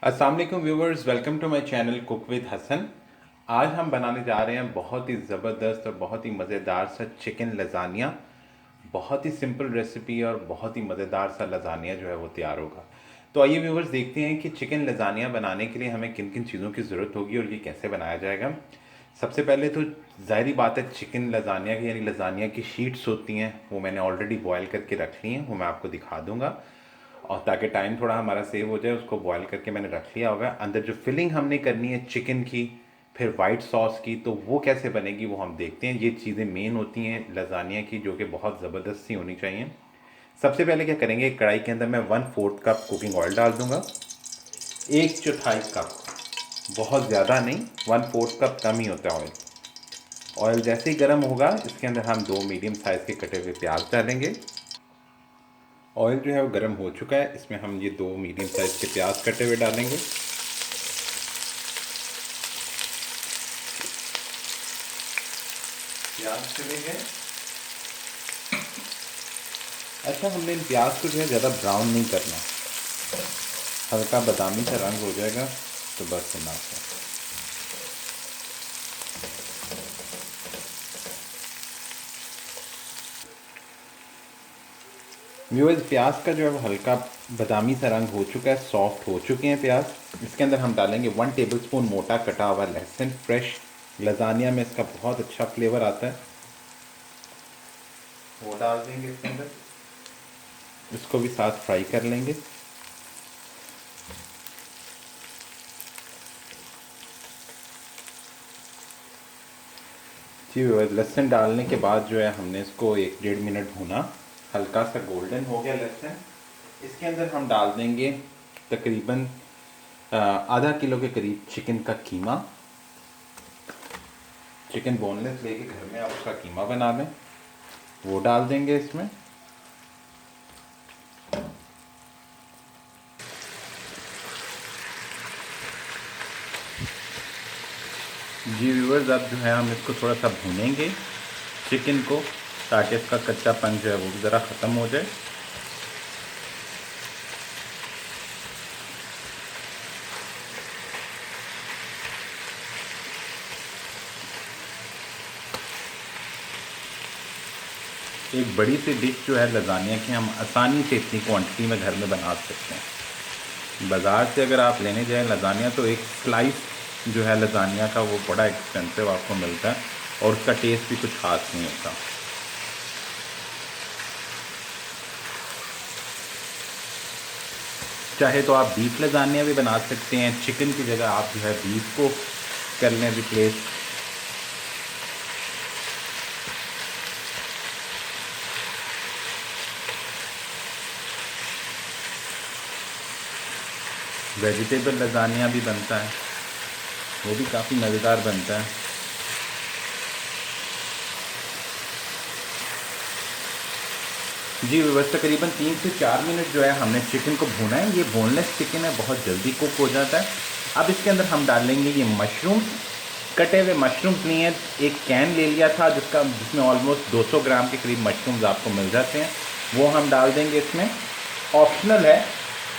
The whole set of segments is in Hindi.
अस्सलाम वालेकुम viewers, welcome to my channel cook with Hasan. आज हम बनाने जा रहे हैं बहुत ही ज़बरदस्त और बहुत ही मज़ेदार सा चिकन लजानिया। बहुत ही सिंपल रेसिपी और बहुत ही मज़ेदार सा लजानिया जो है वो तैयार होगा। तो आइए व्यूवर्स देखते हैं कि चिकन लजानिया बनाने के लिए हमें किन किन चीज़ों की ज़रूरत होगी और ये कैसे बनाया जाएगा। सबसे पहले तो ज़ाहिरी बात है, चिकन लजानिया की यानी लजानिया की शीट्स होती हैं, वो मैंने ऑलरेडी बॉयल करके रख ली हैं, वो मैं आपको दिखा दूँगा। और ताकि टाइम थोड़ा हमारा सेव हो जाए, उसको बॉयल करके मैंने रख लिया होगा। अंदर जो फिलिंग हमने करनी है चिकन की, फिर वाइट सॉस की, तो वो कैसे बनेगी वो हम देखते हैं। ये चीज़ें मेन होती हैं लजानिया की, जो कि बहुत ज़बरदस्त सी होनी चाहिए। सबसे पहले क्या करेंगे, कढ़ाई के अंदर मैं 1/4 कप कुकिंग ऑयल डाल दूंगा। 1/4 कप, बहुत ज़्यादा नहीं, 1/4 कप कम ही होता है ऑयल। ऑयल जैसे ही गर्म होगा, इसके अंदर हम 2 मीडियम साइज़ के कटे हुए प्याज डालेंगे। ऑयल जो है वो गर्म हो चुका है, इसमें हम ये 2 मीडियम साइज़ के प्याज कटे हुए डालेंगे। प्याज चले गए। अच्छा, हमने इन प्याज को जो है ज़्यादा ब्राउन नहीं करना, हल्का बादामी सा रंग हो जाएगा तो बस इतना है। व्यूअर्स, प्याज का जो है वो हल्का बादामी सा रंग हो चुका है, सॉफ्ट हो चुके हैं प्याज। इसके अंदर हम डालेंगे 1 टेबलस्पून मोटा कटा हुआ लहसुन फ्रेश। लजानिया में इसका बहुत अच्छा फ्लेवर आता है, वो डाल देंगे इसके अंदर। इसको भी साथ फ्राई कर लेंगे। जी व्यूअर्स, लहसुन डालने के बाद जो है हमने इसको 1-1.5 मिनट भूना। हल्का सा गोल्डन हो गया लहसुन। इसके अंदर हम डाल देंगे तकरीबन आधा किलो के करीब चिकन का कीमा। चिकन बोनलेस लेके घर में आप उसका कीमा बना लें, वो डाल देंगे इसमें। जी व्यूअर्स, अब जो है हम इसको थोड़ा सा भूनेंगे चिकन को, ताकि इसका कच्चापन जो है वो ज़रा ख़त्म हो जाए। एक बड़ी सी डिश जो है लजानिया की, हम आसानी से इतनी क्वांटिटी में घर में बना सकते हैं। बाज़ार से अगर आप लेने जाएं लजानिया, तो एक स्लाइस जो है लजानिया का वो बड़ा एक्सपेंसिव आपको मिलता है और उसका टेस्ट भी कुछ खास नहीं होता। चाहे तो आप बीफ लजानिया भी बना सकते हैं, चिकन की जगह आप जो है बीफ को कर लें रिप्लेस। वेजिटेबल लजानिया भी बनता है, वो भी काफ़ी मज़ेदार बनता है। जी बस तकरीबन 3 से 4 मिनट जो है हमने चिकन को भूना है। ये बोनलेस चिकन है, बहुत जल्दी कुक हो जाता है। अब इसके अंदर हम डालेंगे ये मशरूम। कटे हुए मशरूम्स लिए हैं, एक कैन ले लिया था जिसमें ऑलमोस्ट 200 ग्राम के करीब मशरूम्स आपको मिल जाते हैं, वो हम डाल देंगे इसमें। ऑप्शनल है,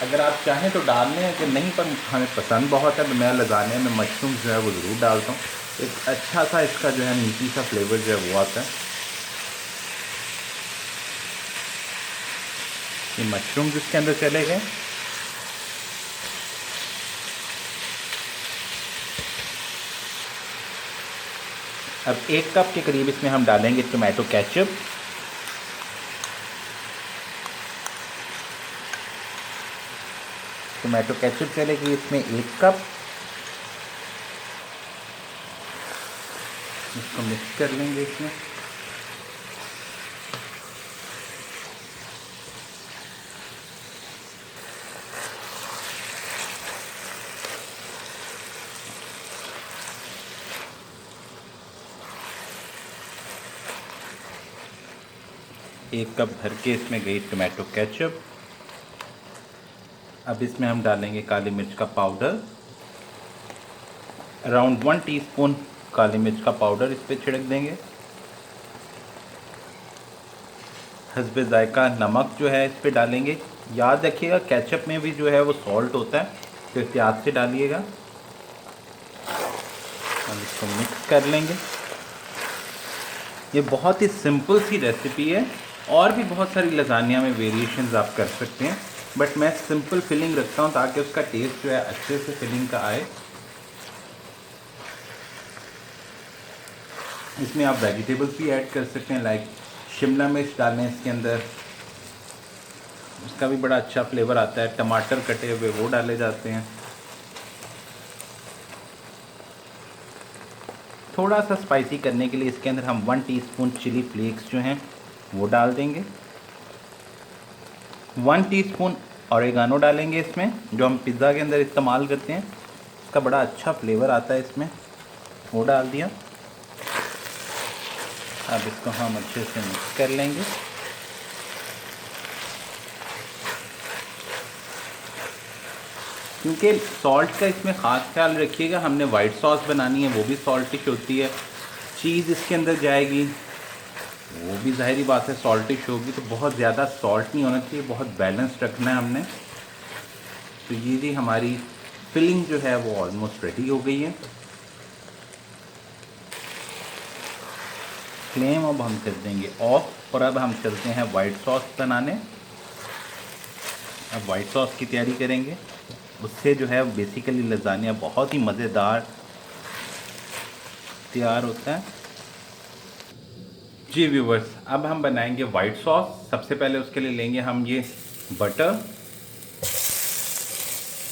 अगर आप चाहें तो डाल लें, अगर नहीं पर हमें पसंद बहुत है तो मैं लजाने में मशरूम्स जो है वो ज़रूर डालता हूँ। एक अच्छा सा इसका जो है मीठी सा फ्लेवर जो है वो आता है। ये मशरूम्स इसके अंदर चले गए। अब 1 कप के करीब इसमें हम डालेंगे टोमेटो केचप। टोमेटो केचप चलेगी इसमें 1 कप। इसको मिक्स कर लेंगे इसमें। एक कप भर के इसमें गई टोमेटो केचप। अब इसमें हम डालेंगे काली मिर्च का पाउडर, अराउंड 1 टीस्पून काली मिर्च का पाउडर इस पर छिड़क देंगे। हस्बे जायका नमक जो है इस पर डालेंगे। याद रखिएगा केचप में भी जो है वो सॉल्ट होता है, तो एहतियात से डालिएगा। हम इसको मिक्स कर लेंगे। ये बहुत ही सिंपल सी रेसिपी है, और भी बहुत सारी लजानिया में वेरिएशंस आप कर सकते हैं, बट मैं सिंपल फिलिंग रखता हूँ ताकि उसका टेस्ट जो है अच्छे से फिलिंग का आए। इसमें आप वेजिटेबल्स भी ऐड कर सकते हैं, लाइक शिमला मिर्च डालें इसके अंदर, उसका भी बड़ा अच्छा फ्लेवर आता है। टमाटर कटे हुए वो डाले जाते हैं। थोड़ा सा स्पाइसी करने के लिए इसके अंदर हम 1 टीस्पून चिली फ्लेक्स जो हैं वो डाल देंगे। 1 टीस्पून ऑरिगानो डालेंगे इसमें, जो हम पिज़्ज़ा के अंदर इस्तेमाल करते हैं, इसका बड़ा अच्छा फ्लेवर आता है इसमें, वो डाल दिया। अब इसको हम अच्छे से मिक्स कर लेंगे। क्योंकि सॉल्ट का इसमें ख़ास ख्याल रखिएगा, हमने वाइट सॉस बनानी है, वो भी सॉल्टिश होती है। चीज़ इसके अंदर जाएगी, वो भी ज़ाहिरी बात है सॉल्टिश होगी, तो बहुत ज़्यादा सॉल्ट नहीं होना चाहिए, बहुत बैलेंस रखना है हमने। तो ये भी हमारी फिलिंग जो है वो ऑलमोस्ट रेडी हो गई है। फ्लेम अब हम कर देंगे ऑफ, और अब हम चलते हैं वाइट सॉस बनाने। अब वाइट सॉस की तैयारी करेंगे, उससे जो है बेसिकली लजानिया बहुत ही मज़ेदार तैयार होता है। जी व्यूवर्स, अब हम बनाएंगे वाइट सॉस। सबसे पहले उसके लिए लेंगे हम ये बटर,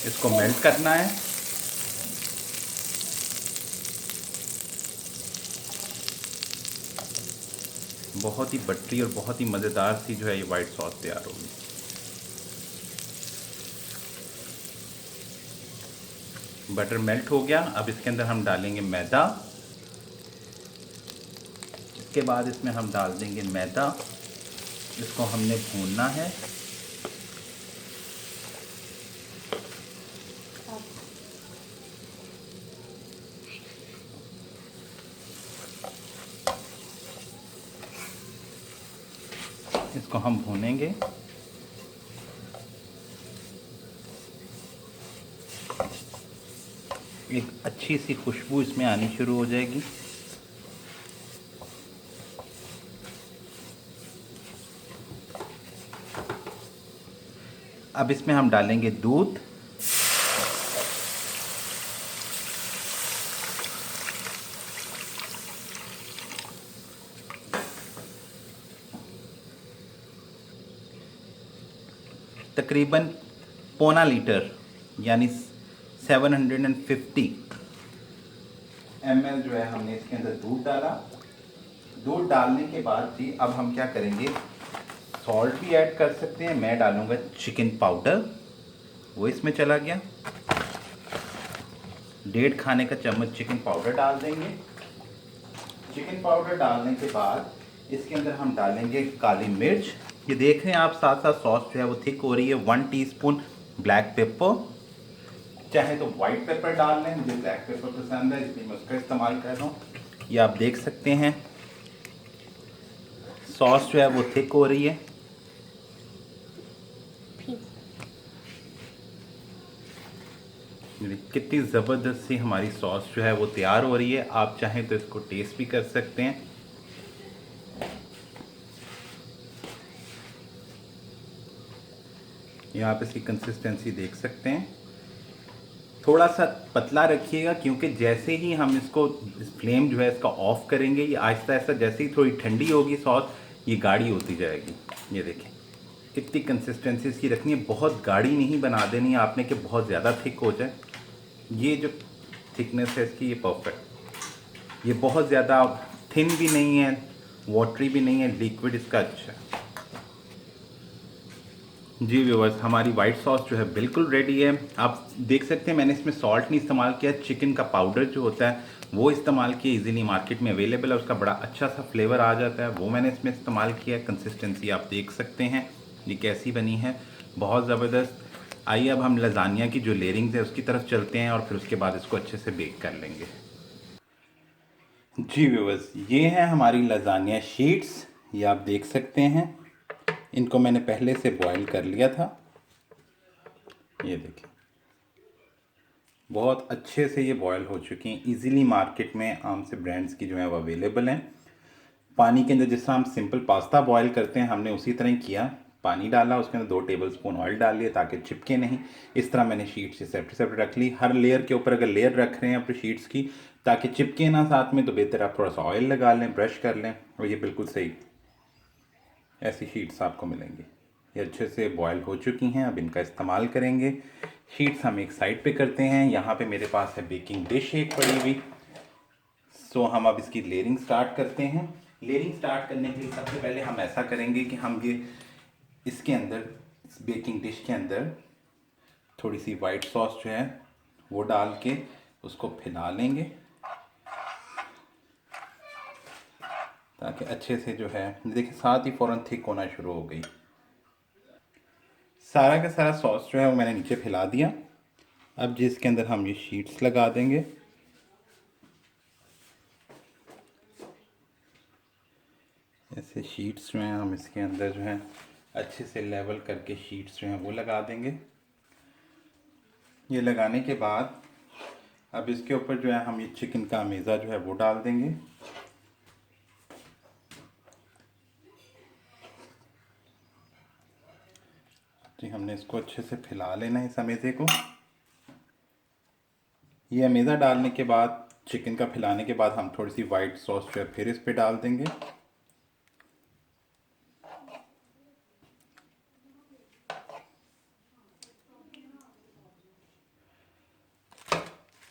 इसको मेल्ट करना है। बहुत ही बटरी और बहुत ही मज़ेदार सी जो है ये वाइट सॉस तैयार होगी। बटर मेल्ट हो गया, अब इसके अंदर हम डालेंगे मैदा। इसके बाद इसमें हम डाल देंगे मैदा, इसको हमने भूनना है। इसको हम भूनेंगे। एक अच्छी सी खुशबू इसमें आनी शुरू हो जाएगी। अब इसमें हम डालेंगे दूध। तकरीबन पौना लीटर यानी 750 ml जो है हमने इसके अंदर दूध डाला। दूध डालने के बाद जी अब हम क्या करेंगे, सॉल्ट भी ऐड कर सकते हैं। मैं डालूंगा चिकन पाउडर, वो इसमें चला गया। 1.5 खाने का चम्मच चिकन पाउडर डाल देंगे। चिकन पाउडर डालने के बाद इसके अंदर हम डालेंगे काली मिर्च। ये देख रहे हैं आप, साथ साथ सॉस जो है वो थिक हो रही है। 1 टीस्पून ब्लैक पेपर, चाहे तो वाइट पेपर डाल लें, मुझे ब्लैक पेपर पसंद है इसलिए मैं उसका इस्तेमाल कर रहा हूँ। ये आप देख सकते हैं सॉस जो है वो थिक हो रही है। कितनी ज़बरदस्त सी हमारी सॉस जो है वो तैयार हो रही है। आप चाहें तो इसको टेस्ट भी कर सकते हैं। ये आप इसकी कंसिस्टेंसी देख सकते हैं। थोड़ा सा पतला रखिएगा, क्योंकि जैसे ही हम इसको फ्लेम जो है इसका ऑफ करेंगे, ये आहिस्ता आहिस्ता जैसे ही थोड़ी ठंडी होगी सॉस, ये गाढ़ी होती जाएगी। ये देखें कितनी कंसिस्टेंसी इसकी रखनी है। बहुत गाढ़ी नहीं बना देनी है आपने कि बहुत ज़्यादा थिक हो जाए। ये जो थिकनेस है इसकी, ये परफेक्ट। ये बहुत ज़्यादा थिन भी नहीं है, वाटरी भी नहीं है, लिक्विड इसका अच्छा है। जी व्यूअर्स, हमारी वाइट सॉस जो है बिल्कुल रेडी है। आप देख सकते हैं मैंने इसमें सॉल्ट नहीं इस्तेमाल किया, चिकन का पाउडर जो होता है वो इस्तेमाल किया। इजीली मार्केट में अवेलेबल है, उसका बड़ा अच्छा सा फ्लेवर आ जाता है, वो मैंने इसमें इस्तेमाल किया। कंसिस्टेंसी आप देख सकते हैं ये कैसी बनी है, बहुत ज़बरदस्त। आइए अब हम लजानिया की जो लेयरिंग्स है उसकी तरफ चलते हैं और फिर उसके बाद इसको अच्छे से बेक कर लेंगे। जी व्यूअर्स, ये हैं हमारी लजानिया शीट्स, ये आप देख सकते हैं। इनको मैंने पहले से बॉईल कर लिया था, ये देखिए। बहुत अच्छे से ये बॉयल हो चुकी हैं। इजीली मार्केट में आम से ब्रांड्स की जो है वो अवेलेबल हैं। पानी के अंदर जिस हम सिंपल पास्ता बॉयल करते हैं हमने उसी तरह ही किया। पानी डाला, उसके अंदर 2 टेबलस्पून ऑयल डाल लिया ताकि चिपके नहीं। इस तरह मैंने शीट से सेपरेट सेपरेट रख ली। हर लेयर के ऊपर अगर लेयर रख रहे हैं अपनी शीट्स की ताकि चिपके ना साथ में, तो बेहतर आप थोड़ा सा ऑयल लगा लें, ब्रश कर लें, और ये बिल्कुल सही ऐसी शीट्स आपको मिलेंगी। ये अच्छे से बॉयल हो चुकी हैं, अब इनका इस्तेमाल करेंगे। शीट्स हम एक साइड पे करते हैं। यहाँ पे मेरे पास है बेकिंग डिश एक पड़ी हुई। सो हम अब इसकी लेयरिंग स्टार्ट करते हैं। लेयरिंग स्टार्ट करने के लिए सबसे पहले हम ऐसा करेंगे कि हम ये इसके अंदर, इस बेकिंग डिश के अंदर थोड़ी सी वाइट सॉस जो है वो डाल के उसको फैला लेंगे ताकि अच्छे से जो है, देखिए साथ ही फ़ौरन थिक होना शुरू हो गई। सारा का सारा सॉस जो है वो मैंने नीचे फैला दिया। अब जिसके अंदर हम ये शीट्स लगा देंगे। ऐसे शीट्स जो हैं हम इसके अंदर जो है अच्छे से लेवल करके शीट्स जो हैं वो लगा देंगे। ये लगाने के बाद अब इसके ऊपर जो है हम ये चिकन का मेज़ा जो है वो डाल देंगे। जी हमने इसको अच्छे से फैला लेना है इस अमेज़े को। ये अमेज़ा डालने के बाद, चिकन का फैलाने के बाद, हम थोड़ी सी वाइट सॉस जो है फिर इस पे डाल देंगे।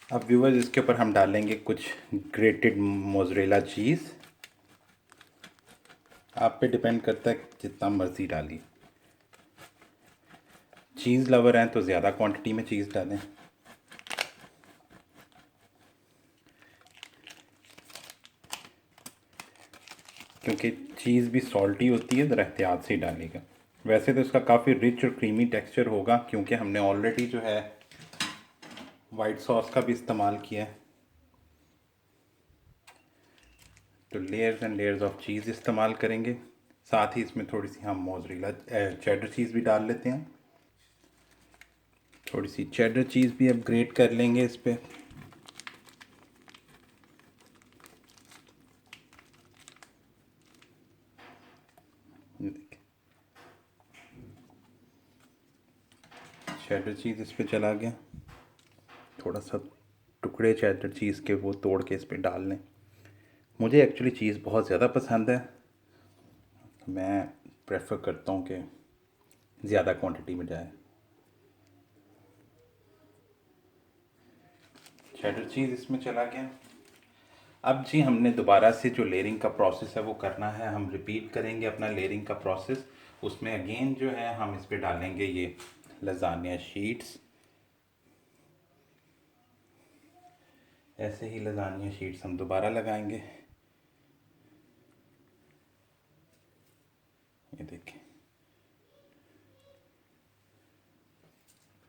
अब व्यूवर्स इसके ऊपर हम डालेंगे कुछ ग्रेटेड मोज़रेला चीज़। आप पे डिपेंड करता है जितना मर्ज़ी डालिए। चीज़ लवर हैं तो ज़्यादा क्वांटिटी में चीज़ डालें। क्योंकि चीज़ भी सॉल्टी होती है, ज़रा एहतियात से ही डालेगा। वैसे तो इसका काफ़ी रिच और क्रीमी टेक्सचर होगा क्योंकि हमने ऑलरेडी जो है वाइट सॉस का भी इस्तेमाल किया है। तो लेयर्स एंड लेयर्स ऑफ चीज़ इस्तेमाल करेंगे। साथ ही इसमें थोड़ी सी हम मोज़रेला चेडर चीज़ भी डाल लेते हैं। थोड़ी सी चेडर चीज़ भी अब ग्रेट कर लेंगे इस पर। चेडर चीज़ इस पर चला गया। थोड़ा सा टुकड़े चेडर चीज़ के वो तोड़ के इस पर डाल लें। मुझे एक्चुअली चीज़ बहुत ज़्यादा पसंद है, तो मैं प्रेफर करता हूँ कि ज़्यादा क्वांटिटी में जाए। चेडर चीज़ इसमें चला गया। अब जी हमने दोबारा से जो लेयरिंग का प्रोसेस है वो करना है। हम रिपीट करेंगे अपना लेयरिंग का प्रोसेस। उसमें अगेन जो है हम इस पे डालेंगे ये लजानिया शीट्स। ऐसे ही लजानिया शीट्स हम दोबारा लगाएंगे। ये देखिए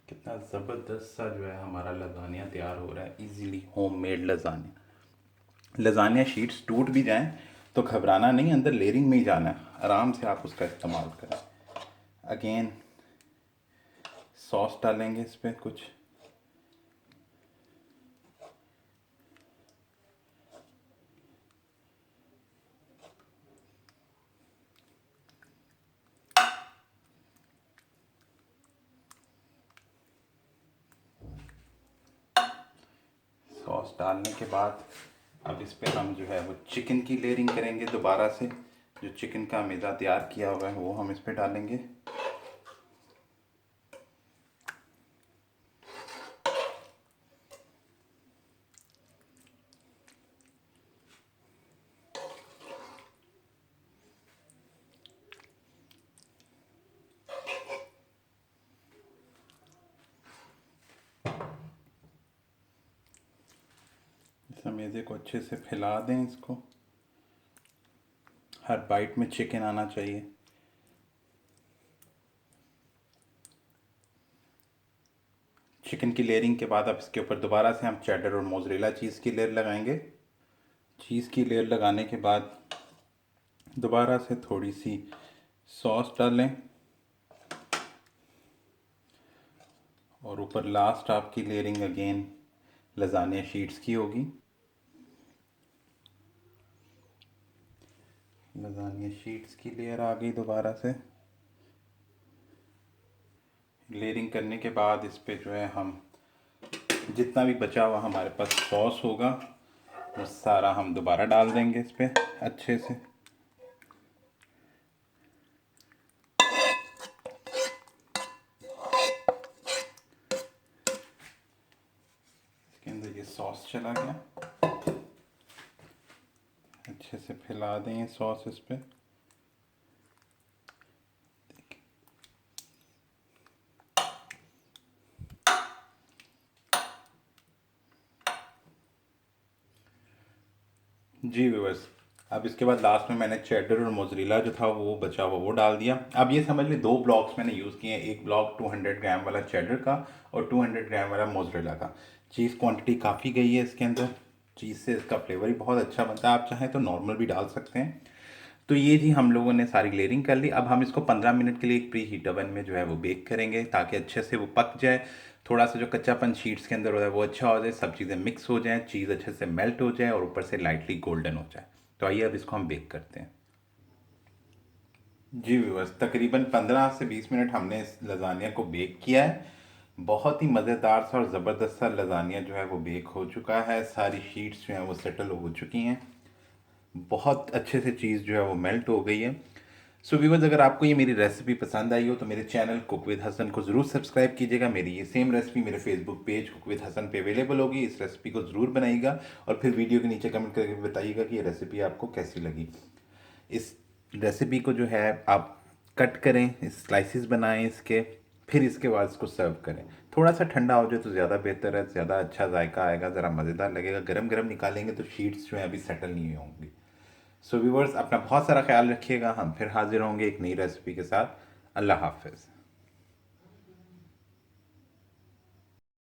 कितना ज़बरदस्त सा जो है हमारा लजानिया तैयार हो रहा है। Easily homemade lasagne. Lasagne sheets टूट भी जाएं तो घबराना नहीं, अंदर लेयरिंग में ही जाना है। आराम से आप उसका इस्तेमाल करें। अगेन सॉस डालेंगे इस पर कुछ। सॉस डालने के बाद अब इस पे हम जो है वो चिकन की लेयरिंग करेंगे दोबारा से। जो चिकन का मैदा तैयार किया हुआ है वो हम इस पे डालेंगे। इस मैदे को अच्छे से फैला दें। इसको हर बाइट में चिकन आना चाहिए। चिकन की लेयरिंग के बाद अब इसके ऊपर दोबारा से हम चेडर और मोज़रेला चीज़ की लेयर लगाएंगे। चीज़ की लेयर लगाने के बाद दोबारा से थोड़ी सी सॉस डालें और ऊपर लास्ट आपकी लेयरिंग अगेन लजानिया शीट्स की होगी। लजानिया शीट्स की लेयर आ गई दोबारा से। लेयरिंग करने के बाद इस पे जो है हम जितना भी बचा हुआ हमारे पास सॉस होगा वो सारा हम दोबारा डाल देंगे इस पे अच्छे से। इसके अंदर ये सॉस चला गया, अच्छे से फैला दें ये सॉस इस पे। जी व्यूअर्स, अब इसके बाद लास्ट में मैंने चेडर और मोज़रेला जो था वो बचा हुआ वो डाल दिया। अब ये समझ लें 2 ब्लॉक्स मैंने यूज़ किए हैं, एक ब्लॉक 200 ग्राम वाला चेडर का और 200 ग्राम वाला मोज़रेला का। चीज़ क्वांटिटी काफ़ी गई है इसके अंदर, चीज़ से इसका फ्लेवर ही बहुत अच्छा बनता है। आप चाहें तो नॉर्मल भी डाल सकते हैं। तो ये जी हम लोगों ने सारी लेयरिंग कर ली। अब हम इसको 15 मिनट के लिए एक प्री हीट ओवन में जो है वो बेक करेंगे ताकि अच्छे से वो पक जाए। थोड़ा सा जो कच्चापन शीट्स के अंदर होता है वो अच्छा हो जाए, सब चीज़ें मिक्स हो जाएं, चीज़ अच्छे से मेल्ट हो जाए और ऊपर से लाइटली गोल्डन हो जाए। तो आइए अब इसको हम बेक करते हैं। जी व्यूअर्स, तकरीबन 15 से 20 मिनट हमने इस लजानिया को बेक किया है। बहुत ही मज़ेदार सा और ज़बरदस्त सा लजानिया जो है वो बेक हो चुका है। सारी शीट्स जो हैं वो सेटल हो चुकी हैं, बहुत अच्छे से चीज़ जो है वो मेल्ट हो गई है। सो व्यूअर्स, अगर आपको ये मेरी रेसिपी पसंद आई हो तो मेरे चैनल कुक विद हसन को ज़रूर सब्सक्राइब कीजिएगा। मेरी ये सेम रेसिपी मेरे Facebook page cook with Hasan पे अवेलेबल होगी। इस रेसिपी को ज़रूर बनाइएगा और फिर वीडियो के नीचे कमेंट करके बताइएगा कि ये रेसिपी आपको कैसी लगी। इस रेसिपी को जो है आप कट करें, स्लाइसिस बनाएं इसके, फिर इसके बाद इसको सर्व करें। थोड़ा सा ठंडा हो जाए तो ज़्यादा बेहतर है, ज़्यादा अच्छा जायका आएगा, ज़रा मज़ेदार लगेगा। गरम गरम निकालेंगे तो शीट्स जो है अभी सेटल नहीं होंगी। सो व्यूवर्स, अपना बहुत सारा ख्याल रखिएगा। हम फिर हाजिर होंगे एक नई रेसिपी के साथ। अल्लाह हाफिज़।